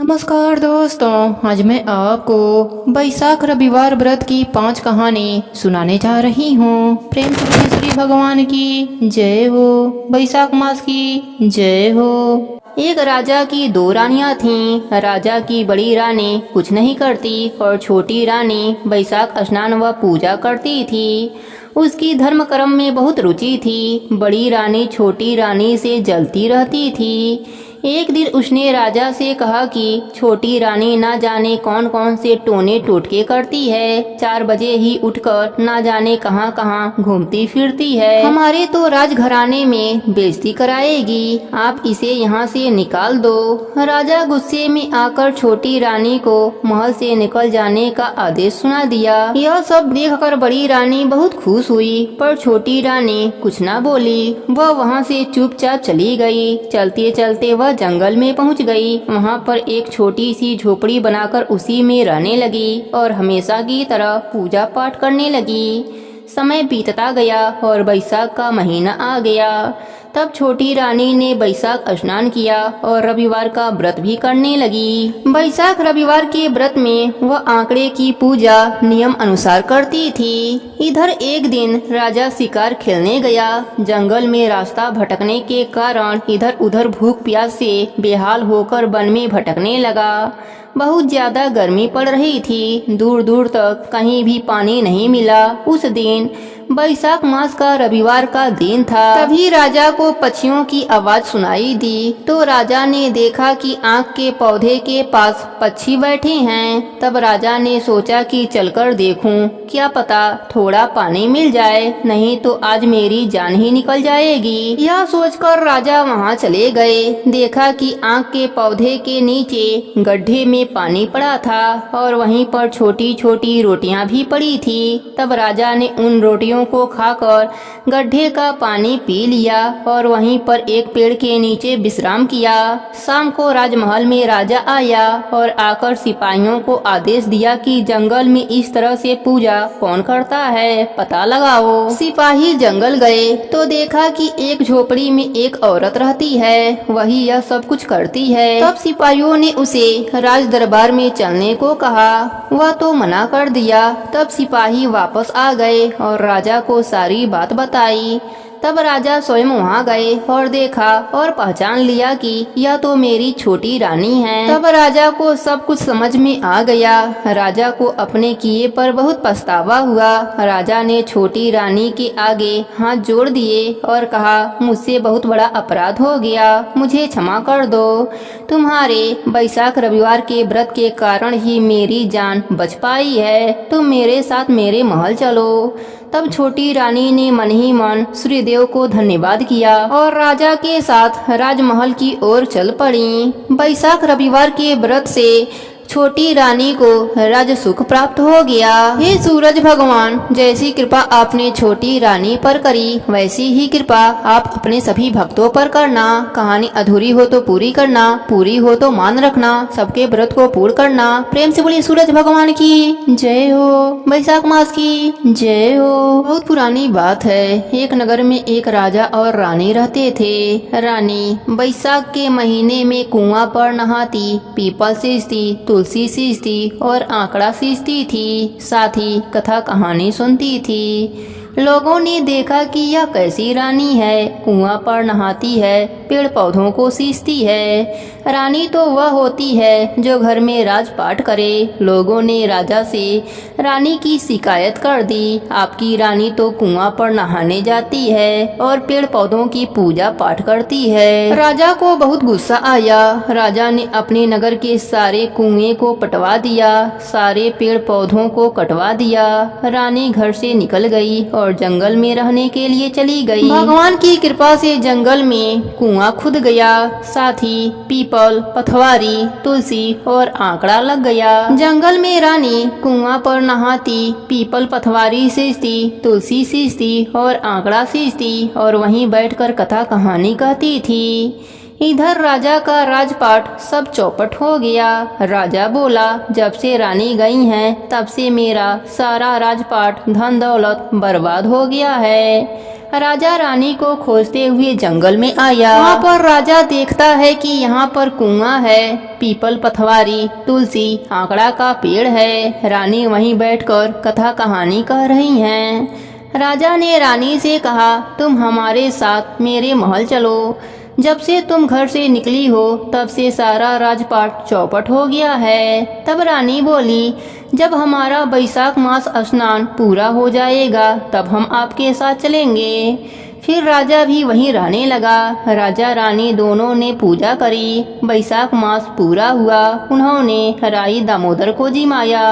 नमस्कार दोस्तों, आज मैं आपको बैसाख रविवार व्रत की 5 कहानी सुनाने जा रही हूँ। प्रेम से श्री भगवान की जय हो, बैसाख मास की जय हो। एक राजा की 2 रानियां थीं। राजा की बड़ी रानी कुछ नहीं करती और छोटी रानी बैसाख स्नान व पूजा करती थी। उसकी धर्म कर्म में बहुत रुचि थी। बड़ी रानी छोटी रानी से जलती रहती थी। एक दिन उसने राजा से कहा कि छोटी रानी ना जाने कौन कौन से टोने टोटके करती है। 4 बजे ही उठकर ना जाने कहां कहां घूमती फिरती है। हमारे तो राजघराने में बेइज्जती कराएगी। आप इसे यहाँ से निकाल दो। राजा गुस्से में आकर छोटी रानी को महल से निकल जाने का आदेश सुना दिया। यह सब देखकर बड़ी रानी बहुत खुश हुई, पर छोटी रानी कुछ न बोली। वह वहाँ से चुपचाप चली गई। चलते चलते वह जंगल में पहुंच गई। वहां पर एक छोटी सी झोपड़ी बनाकर उसी में रहने लगी और हमेशा की तरह पूजा पाठ करने लगी। समय बीतता गया और बैसाख का महीना आ गया। तब छोटी रानी ने बैसाख स्नान किया और रविवार का व्रत भी करने लगी। बैसाख रविवार के व्रत में वह आंकड़े की पूजा नियम अनुसार करती थी। इधर एक दिन राजा शिकार खेलने गया। जंगल में रास्ता भटकने के कारण इधर उधर भूख प्यास से बेहाल होकर वन में भटकने लगा। बहुत ज्यादा गर्मी पड़ रही थी। दूर दूर तक कहीं भी पानी नहीं मिला। उस दिन बैसाख मास का रविवार का दिन था। तभी राजा को पक्षियों की आवाज सुनाई दी। तो राजा ने देखा कि आँख के पौधे के पास पक्षी बैठे हैं। तब राजा ने सोचा कि चलकर देखूं, क्या पता थोड़ा पानी मिल जाए, नहीं तो आज मेरी जान ही निकल जाएगी। यह सोचकर राजा वहां चले गए। देखा कि आँख के पौधे के नीचे गड्ढे में पानी पड़ा था और वहीं पर छोटी छोटी रोटियां भी पड़ी थी। तब राजा ने उन रोटियों को खाकर गड्ढे का पानी पी लिया और वहीं पर एक पेड़ के नीचे विश्राम किया। शाम को राजमहल में राजा आया और आकर सिपाहियों को आदेश दिया कि जंगल में इस तरह से पूजा कौन करता है, पता लगाओ। सिपाही जंगल गए तो देखा कि एक झोपड़ी में एक औरत रहती है, वही यह सब कुछ करती है। तब सिपाहियों ने उसे राज दरबार में चलने को कहा। वह तो मना कर दिया। तब सिपाही वापस आ गए और राजा को सारी बात बताई। तब राजा स्वयं वहाँ गए और देखा और पहचान लिया कि यह तो मेरी छोटी रानी है। तब राजा को सब कुछ समझ में आ गया। राजा को अपने किए पर बहुत पछतावा हुआ। राजा ने छोटी रानी के आगे हाथ जोड़ दिए और कहा, मुझसे बहुत बड़ा अपराध हो गया, मुझे क्षमा कर दो। तुम्हारे बैसाख रविवार के व्रत के कारण ही मेरी जान बच पाई है। तुम मेरे साथ मेरे महल चलो। तब छोटी रानी ने मन ही मन सूर्यदेव को धन्यवाद किया और राजा के साथ राजमहल की ओर चल पड़ी। बैसाख रविवार के व्रत से छोटी रानी को राज सुख प्राप्त हो गया। हे सूरज भगवान, जैसी कृपा आपने छोटी रानी पर करी, वैसी ही कृपा आप अपने सभी भक्तों पर करना। कहानी अधूरी हो तो पूरी करना, पूरी हो तो मान रखना, सबके व्रत को पूर्ण करना। प्रेम से बोलिए सूरज भगवान की जय हो, बैसाख मास की जय हो। बहुत पुरानी बात है। एक नगर में एक राजा और रानी रहते थे। रानी बैसाख के महीने में कुआं पर नहाती, पीपल सींचती, तुलसी सींचती और आंकड़ा सींचती थी। साथ ही कथा कहानी सुनती थी। लोगों ने देखा कि यह कैसी रानी है, कुआं पर नहाती है, पेड़ पौधों को सींचती है। रानी तो वह होती है जो घर में राजपाट करे। लोगों ने राजा से रानी की शिकायत कर दी। आपकी रानी तो कुआं पर नहाने जाती है और पेड़ पौधों की पूजा पाठ करती है। राजा को बहुत गुस्सा आया। राजा ने अपने नगर के सारे कुएं को पटवा दिया, सारे पेड़ पौधों को कटवा दिया। रानी घर से निकल गई और जंगल में रहने के लिए चली गई। भगवान की कृपा से जंगल में कुआं खुद गया। साथ ही पीपल, पथवारी, तुलसी और आंकड़ा लग गया। जंगल में रानी कुआं पर नहाती, पीपल पथवारी सींचती, तुलसी सींचती और आंकड़ा सींचती और वहीं बैठकर कथा कहानी कहती थी। इधर राजा का राजपाट सब चौपट हो गया। राजा बोला, जब से रानी गई हैं तब से मेरा सारा राजपाट धन दौलत बर्बाद हो गया है। राजा रानी को खोजते हुए जंगल में आया। वहाँ पर राजा देखता है कि यहाँ पर कुआं है, पीपल, पथवारी, तुलसी, आंकड़ा का पेड़ है। रानी वहीं बैठकर कथा कहानी कह रही हैं। राजा ने रानी से कहा, तुम हमारे साथ मेरे महल चलो। जब से तुम घर से निकली हो तब से सारा राजपाट चौपट हो गया है। तब रानी बोली, जब हमारा बैसाख मास स्नान पूरा हो जाएगा तब हम आपके साथ चलेंगे। फिर राजा भी वहीं रहने लगा। राजा रानी दोनों ने पूजा करी। बैसाख मास पूरा हुआ। उन्होंने राई दामोदर को जिमाया।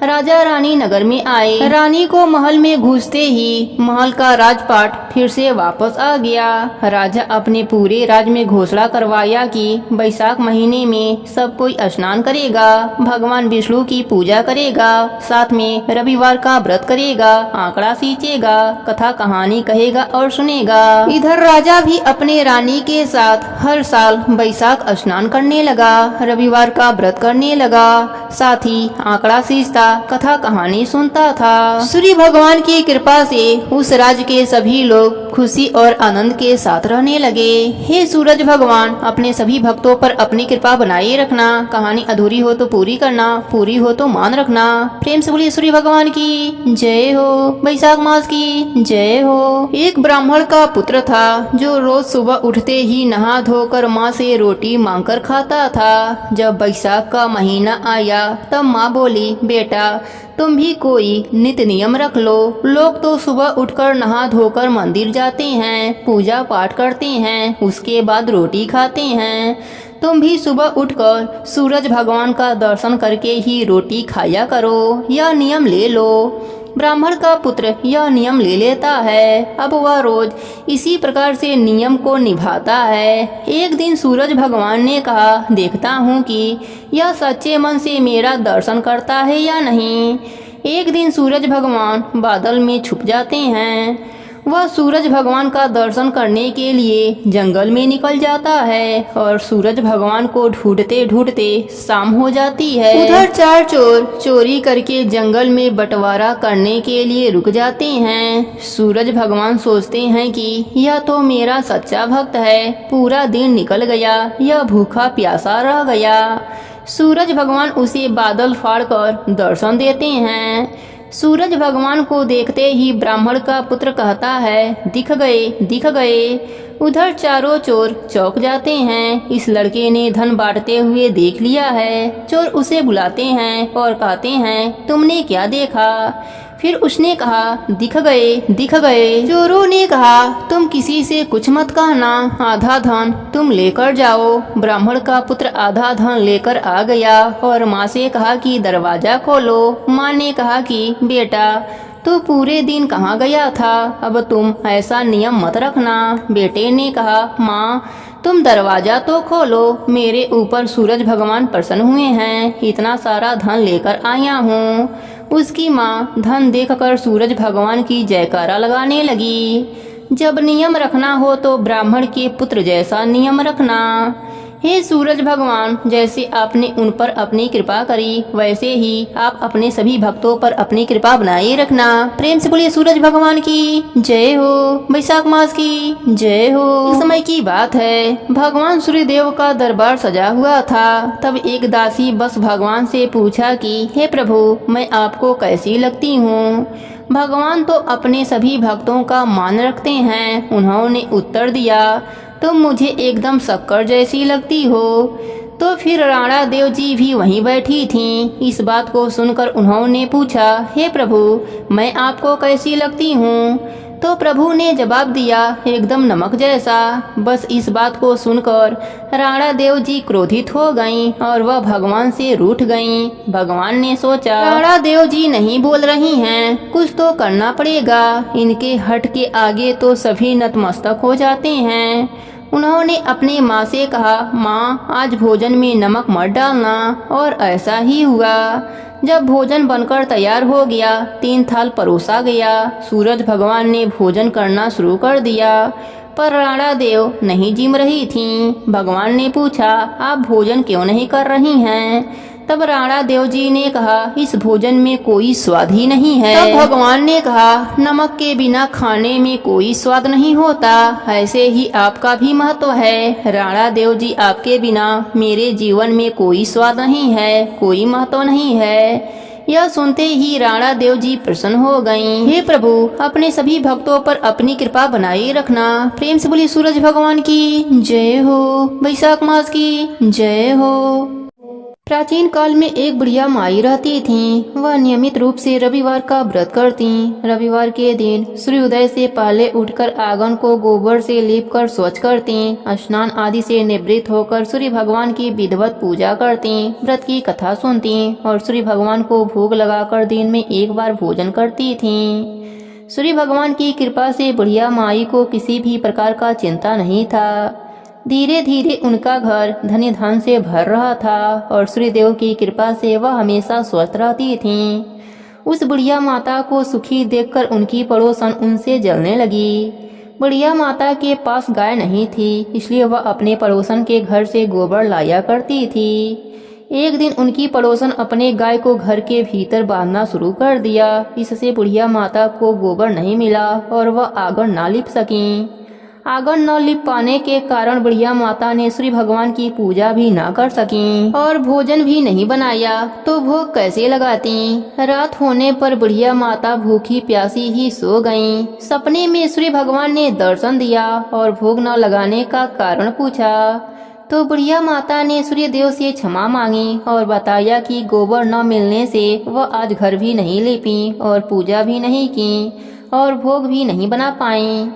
राजा रानी नगर में आए। रानी को महल में घुसते ही महल का राजपाट फिर से वापस आ गया। राजा अपने पूरे राज में घोषणा करवाया कि बैसाख महीने में सब कोई स्नान करेगा, भगवान विष्णु की पूजा करेगा, साथ में रविवार का व्रत करेगा, आंकड़ा सींचेगा, कथा कहानी कहेगा और सुनेगा। इधर राजा भी अपने रानी के साथ हर साल बैसाख स्नान करने लगा, रविवार का व्रत करने लगा, साथ ही आंकड़ा सींचता, कथा कहानी सुनता था। सूर्य भगवान की कृपा से उस राज्य के सभी लोग खुशी और आनंद के साथ रहने लगे। हे सूरज भगवान, अपने सभी भक्तों पर अपनी कृपा बनाए रखना। कहानी अधूरी हो तो पूरी करना, पूरी हो तो मान रखना। प्रेम से बोलिए सूर्य भगवान की जय हो, बैसाख मास की जय हो। एक ब्राह्मण का पुत्र था जो रोज सुबह उठते ही नहा धोकर माँ से रोटी मांगकर खाता था। जब बैसाख का महीना आया तब माँ बोली, बेटा तुम भी कोई नित्य नियम रख लो। लोग तो सुबह उठकर नहा धोकर मंदिर जाते हैं, पूजा पाठ करते हैं, उसके बाद रोटी खाते हैं। तुम भी सुबह उठकर सूरज भगवान का दर्शन करके ही रोटी खाया करो, यह नियम ले लो। ब्राह्मण का पुत्र यह नियम ले लेता है। अब वह रोज इसी प्रकार से नियम को निभाता है। एक दिन सूरज भगवान ने कहा, देखता हूँ कि यह सच्चे मन से मेरा दर्शन करता है या नहीं। एक दिन सूरज भगवान बादल में छुप जाते हैं। वह सूरज भगवान का दर्शन करने के लिए जंगल में निकल जाता है और सूरज भगवान को ढूंढते ढूंढते शाम हो जाती है। उधर चार चोर चोरी करके जंगल में बंटवारा करने के लिए रुक जाते हैं। सूरज भगवान सोचते हैं कि यह तो मेरा सच्चा भक्त है, पूरा दिन निकल गया, यह भूखा प्यासा रह गया। सूरज भगवान उसे बादल फाड़कर दर्शन देते हैं। सूरज भगवान को देखते ही ब्राह्मण का पुत्र कहता है, दिख गए, दिख गए। उधर चारों चोर चौंक जाते हैं। इस लड़के ने धन बांटते हुए देख लिया है। चोर उसे बुलाते हैं और कहते हैं, तुमने क्या देखा? फिर उसने कहा, दिख गए, दिख गए। चोरों ने कहा, तुम किसी से कुछ मत कहना, आधा धन तुम लेकर जाओ। ब्राह्मण का पुत्र आधा धन लेकर आ गया और माँ से कहा कि दरवाजा खोलो। माँ ने कहा कि बेटा तू पूरे दिन कहाँ गया था, अब तुम ऐसा नियम मत रखना। बेटे ने कहा, माँ तुम दरवाजा तो खोलो, मेरे ऊपर सूरज भगवान प्रसन्न हुए हैं, इतना सारा धन लेकर आया हूँ। उसकी माँ धन देखकर सूरज भगवान की जयकारा लगाने लगी। जब नियम रखना हो तो ब्राह्मण के पुत्र जैसा नियम रखना। हे सूरज भगवान, जैसे आपने उन पर अपनी कृपा करी वैसे ही आप अपने सभी भक्तों पर अपनी कृपा बनाए रखना। प्रेम से बोलिए सूरज भगवान की जय हो, बैसाख मास की जय हो। इस समय की बात है, भगवान सूर्यदेव का दरबार सजा हुआ था। तब एक दासी बस भगवान से पूछा कि हे प्रभु, मैं आपको कैसी लगती हूँ? भगवान तो अपने सभी भक्तों का मान रखते हैं। उन्होंने उत्तर दिया, तुम मुझे एकदम शक्कर जैसी लगती हो। तो फिर राणा देव जी भी वहीं बैठी थीं। इस बात को सुनकर उन्होंने पूछा, हे प्रभु, मैं आपको कैसी लगती हूँ? तो प्रभु ने जवाब दिया, एकदम नमक जैसा। बस इस बात को सुनकर राणा देव जी क्रोधित हो गईं और वह भगवान से रूठ गईं। भगवान ने सोचा, राणा देव जी नहीं बोल रही हैं, कुछ तो करना पड़ेगा। इनके हट के आगे तो सभी नतमस्तक हो जाते हैं। उन्होंने अपनी माँ से कहा, माँ आज भोजन में नमक मत डालना। और ऐसा ही हुआ। जब भोजन बनकर तैयार हो गया, 3 थाल परोसा गया। सूरज भगवान ने भोजन करना शुरू कर दिया, पर राणा देव नहीं जिम रही थीं। भगवान ने पूछा, आप भोजन क्यों नहीं कर रही हैं? तब राणा देव जी ने कहा, इस भोजन में कोई स्वाद ही नहीं है। तब भगवान ने कहा, नमक के बिना खाने में कोई स्वाद नहीं होता, ऐसे ही आपका भी महत्व है। राणा देव जी, आपके बिना मेरे जीवन में कोई स्वाद नहीं है, कोई महत्व नहीं है। यह सुनते ही राणा देव जी प्रसन्न हो गईं। हे प्रभु, अपने सभी भक्तों पर अपनी कृपा बनाए रखना। प्रेम से बोली सूरज भगवान की जय हो, वैशाख मास की जय हो। प्राचीन काल में एक बुढ़िया माई रहती थी। वह नियमित रूप से रविवार का व्रत करती। रविवार के दिन सूर्योदय से पहले उठकर आंगन को गोबर से लीपकर स्वच्छ करती। स्नान आदि से निवृत्त होकर सूर्य भगवान की विधिवत पूजा करती, व्रत की कथा सुनती और सूर्य भगवान को भोग लगाकर दिन में एक बार भोजन करती थी। सूर्य भगवान की कृपा से बुढ़िया माई को किसी भी प्रकार का चिंता नहीं था। धीरे धीरे उनका घर धन धन से भर रहा था और सूर्यदेव की कृपा से वह हमेशा स्वस्थ रहती थीं। उस बुढ़िया माता को सुखी देखकर उनकी पड़ोसन उनसे जलने लगी। बुढ़िया माता के पास गाय नहीं थी, इसलिए वह अपने पड़ोसन के घर से गोबर लाया करती थी। एक दिन उनकी पड़ोसन अपने गाय को घर के भीतर बांधना शुरू कर दिया। इससे बुढ़िया माता को गोबर नहीं मिला और वह आंगन ना लिप सकी। आंगन न लिप पाने के कारण बुढ़िया माता ने सूर्य भगवान की पूजा भी न कर सकी और भोजन भी नहीं बनाया, तो भोग कैसे लगाती। रात होने पर बुढ़िया माता भूखी प्यासी ही सो गईं। सपने में सूर्य भगवान ने दर्शन दिया और भोग न लगाने का कारण पूछा, तो बुढ़िया माता ने सूर्य देव से क्षमा मांगी और बताया कि गोबर न मिलने से वह आज घर भी नहीं लिपी और पूजा भी नहीं की और भोग भी नहीं बना पाई।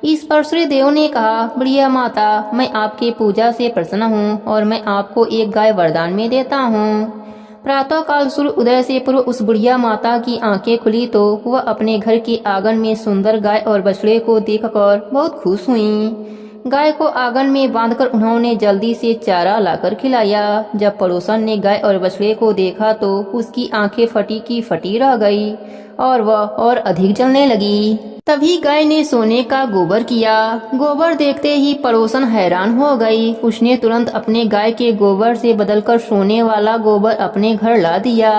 इस पर सूर्य देव ने कहा, बुढ़िया माता, मैं आपके पूजा से प्रसन्न हूँ और मैं आपको एक गाय वरदान में देता हूँ। प्रातः काल सूर्य उदय से पूर्व उस बुढ़िया माता की आंखें खुली तो वह अपने घर के आंगन में सुंदर गाय और बछड़े को देखकर बहुत खुश हुई। गाय को आंगन में बांधकर उन्होंने जल्दी से चारा लाकर खिलाया। जब पड़ोसन ने गाय और बछड़े को देखा तो उसकी आंखें फटी की फटी रह गई और वह और अधिक जलने लगी। तभी गाय ने सोने का गोबर किया। गोबर देखते ही पड़ोसन हैरान हो गई। उसने तुरंत अपने गाय के गोबर से बदलकर सोने वाला गोबर अपने घर ला दिया।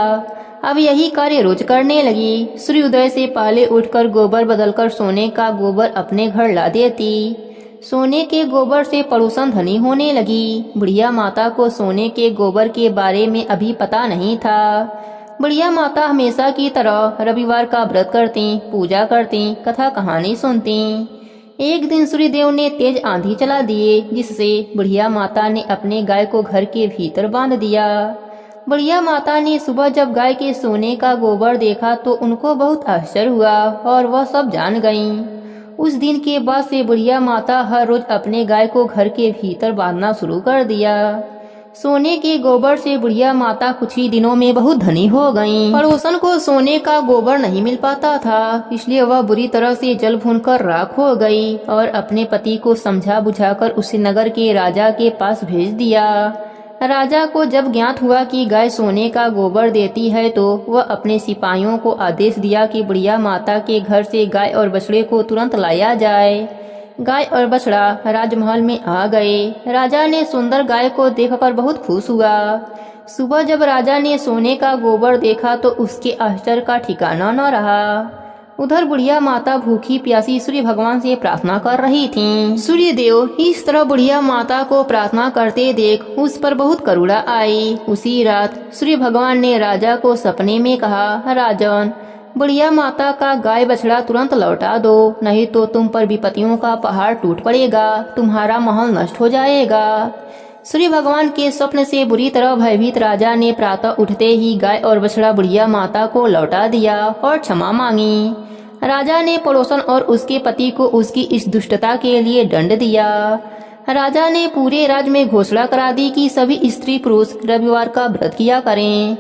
अब यही कार्य रोज करने लगी। सूर्योदय से पहले उठकर गोबर बदलकर सोने का गोबर अपने घर ला देती। सोने के गोबर से पड़ोसन धनी होने लगी। बुढ़िया माता को सोने के गोबर के बारे में अभी पता नहीं था। बुढ़िया माता हमेशा की तरह रविवार का व्रत करती, पूजा करती, कथा कहानी सुनती। एक दिन सूर्यदेव ने तेज आंधी चला दिए, जिससे बुढ़िया माता ने अपने गाय को घर के भीतर बांध दिया। बुढ़िया माता ने सुबह जब गाय के सोने का गोबर देखा तो उनको बहुत आश्चर्य हुआ और वह सब जान गईं। उस दिन के बाद से बुढ़िया माता हर रोज अपने गाय को घर के भीतर बांधना शुरू कर दिया। सोने के गोबर से बुढ़िया माता कुछ ही दिनों में बहुत धनी हो गईं। पड़ोसन को सोने का गोबर नहीं मिल पाता था, इसलिए वह बुरी तरह से जल भूनकर राख हो गई और अपने पति को समझा बुझाकर उसे नगर के राजा के पास भेज दिया। राजा को जब ज्ञात हुआ कि गाय सोने का गोबर देती है तो वह अपने सिपाहियों को आदेश दिया कि बुढ़िया माता के घर से गाय और बछड़े को तुरंत लाया जाए। गाय और बछड़ा राजमहल में आ गए। राजा ने सुंदर गाय को देखकर बहुत खुश हुआ। सुबह जब राजा ने सोने का गोबर देखा तो उसके आश्चर्य का ठिकाना न रहा। उधर बुढ़िया माता भूखी प्यासी सूर्य भगवान से प्रार्थना कर रही थीं। सूर्य देव इस तरह बुढ़िया माता को प्रार्थना करते देख उस पर बहुत करुणा आई। उसी रात सूर्य भगवान ने राजा को सपने में कहा, राजन, बुढ़िया माता का गाय बछड़ा तुरंत लौटा दो, नहीं तो तुम पर विपत्तियों का पहाड़ टूट पड़ेगा, तुम्हारा महल नष्ट हो जाएगा। सूर्य भगवान के स्वप्न से बुरी तरह भयभीत राजा ने प्रातः उठते ही गाय और बछड़ा बुढ़िया माता को लौटा दिया और क्षमा मांगी। राजा ने पड़ोसन और उसके पति को उसकी इस दुष्टता के लिए दंड दिया। राजा ने पूरे राज्य में घोषणा करा दी कि सभी स्त्री पुरुष रविवार का व्रत किया करें।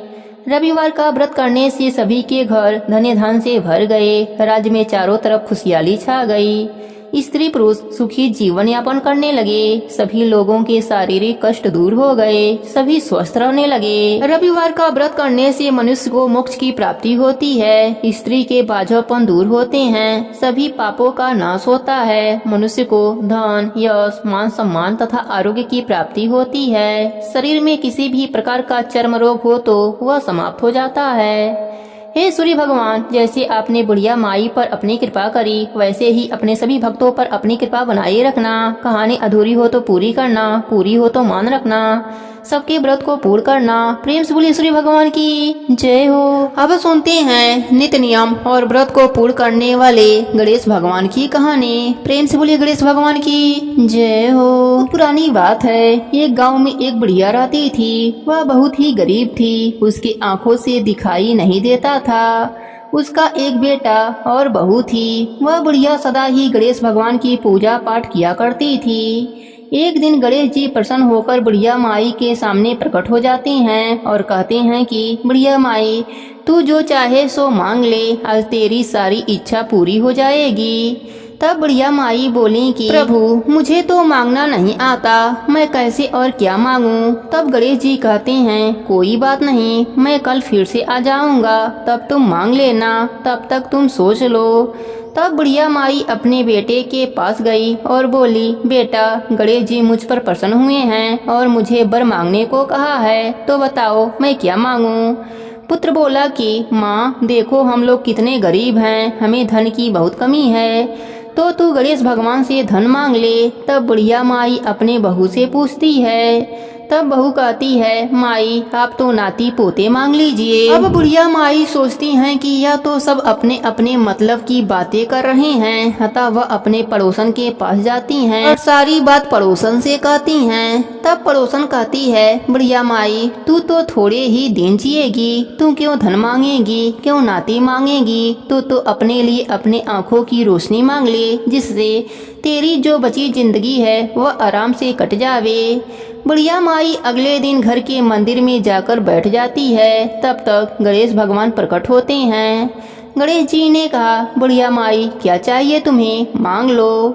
रविवार का व्रत करने से सभी के घर धन धन से भर गए। राज्य में चारों तरफ खुशहाली छा गई। स्त्री पुरुष सुखी जीवन यापन करने लगे। सभी लोगों के शारीरिक कष्ट दूर हो गए, सभी स्वस्थ रहने लगे। रविवार का व्रत करने से मनुष्य को मोक्ष की प्राप्ति होती है, स्त्री के बाझोपन दूर होते हैं, सभी पापों का नाश होता है, मनुष्य को धन, यश, मान सम्मान तथा आरोग्य की प्राप्ति होती है। शरीर में किसी भी प्रकार का चर्म रोग हो तो वह समाप्त हो जाता है। हे सूर्य भगवान, जैसे आपने बुढ़िया माई पर अपनी कृपा करी, वैसे ही अपने सभी भक्तों पर अपनी कृपा बनाए रखना। कहानी अधूरी हो तो पूरी करना, पूरी हो तो मान रखना, सबके व्रत को पूर्ण करना। प्रेम से बोलिए सूर्य भगवान की जय हो। अब सुनते हैं नित्य नियम और व्रत को पूर्ण करने वाले गणेश भगवान की कहानी। प्रेम से बोलिए गणेश भगवान की जय हो। पुरानी बात है, एक गांव में एक बुढ़िया रहती थी। वह बहुत ही गरीब थी, उसकी आंखों से दिखाई नहीं देता था। उसका एक बेटा और बहू थी। वह बुढ़िया सदा ही गणेश भगवान की पूजा पाठ किया करती थी। एक दिन गणेश जी प्रसन्न होकर बुढ़िया माई के सामने प्रकट हो जाते हैं और कहते हैं कि बुढ़िया माई, तू जो चाहे सो मांग ले, आज तेरी सारी इच्छा पूरी हो जाएगी। तब बुढ़िया माई बोली कि प्रभु, मुझे तो मांगना नहीं आता, मैं कैसे और क्या मांगूं। तब गणेश जी कहते हैं, कोई बात नहीं, मैं कल फिर से आ जाऊंगा, तब तुम मांग लेना, तब तक तुम सोच लो। तब बुढ़िया माई अपने बेटे के पास गई और बोली, बेटा, गणेश जी मुझ पर प्रसन्न हुए हैं और मुझे वर मांगने को कहा है, तो बताओ मैं क्या मांगूं। पुत्र बोला कि माँ देखो, हम लोग कितने गरीब हैं, हमें धन की बहुत कमी है, तो तू गणेश भगवान से धन मांग ले। तब बुढ़िया माई अपने बहू से पूछती है। तब बहू कहती है, माई आप तो नाती पोते मांग लीजिए। अब बुढ़िया माई सोचती हैं कि यह तो सब अपने अपने मतलब की बातें कर रहे हैं, अतः वह अपने पड़ोसन के पास जाती हैं और सारी बात पड़ोसन से कहती हैं। तब पड़ोसन कहती है, बुढ़िया माई तू तो थोड़े ही दिन जिएगी, तू क्यों धन मांगेगी, क्यों नाती मांगेगी, तो अपने लिए अपने आँखों की रोशनी मांग ले, जिससे तेरी जो बची जिंदगी है वह आराम से कट जावे। बुढ़िया माई अगले दिन घर के मंदिर में जाकर बैठ जाती है। तब तक गणेश भगवान प्रकट होते हैं। गणेश जी ने कहा, बुढ़िया माई क्या चाहिए तुम्हें, मांग लो।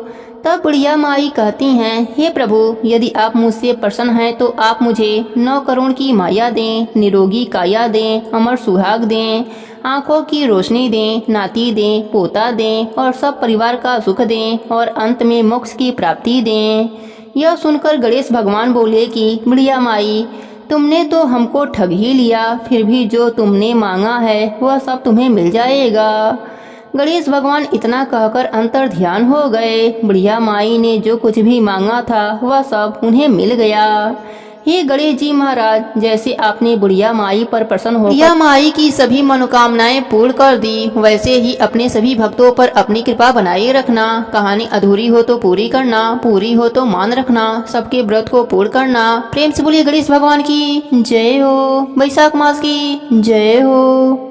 तब बुढ़िया माई कहती हैं, हे प्रभु, यदि आप मुझसे प्रसन्न हैं तो आप मुझे 9 करोड़ की माया दें, निरोगी काया दें, अमर सुहाग दें, आंखों की रोशनी दें, नाती दें, पोता दें और सब परिवार का सुख दें और अंत में मोक्ष की प्राप्ति दें। यह सुनकर गणेश भगवान बोले कि बुढ़िया माई, तुमने तो हमको ठग ही लिया, फिर भी जो तुमने मांगा है वह सब तुम्हें मिल जाएगा। गणेश भगवान इतना कहकर अंतर ध्यान हो गए। बुढ़िया माई ने जो कुछ भी मांगा था वह सब उन्हें मिल गया। हे गणेश जी महाराज, जैसे आपने बुढ़िया माई पर प्रसन्न होकर बुढ़िया माई की सभी मनोकामनाएं पूर्ण कर दी, वैसे ही अपने सभी भक्तों पर अपनी कृपा बनाए रखना। कहानी अधूरी हो तो पूरी करना, पूरी हो तो मान रखना, सबके व्रत को पूर्ण करना। प्रेम से बोलिए गणेश भगवान की जय हो। वैशाख मास की जय हो।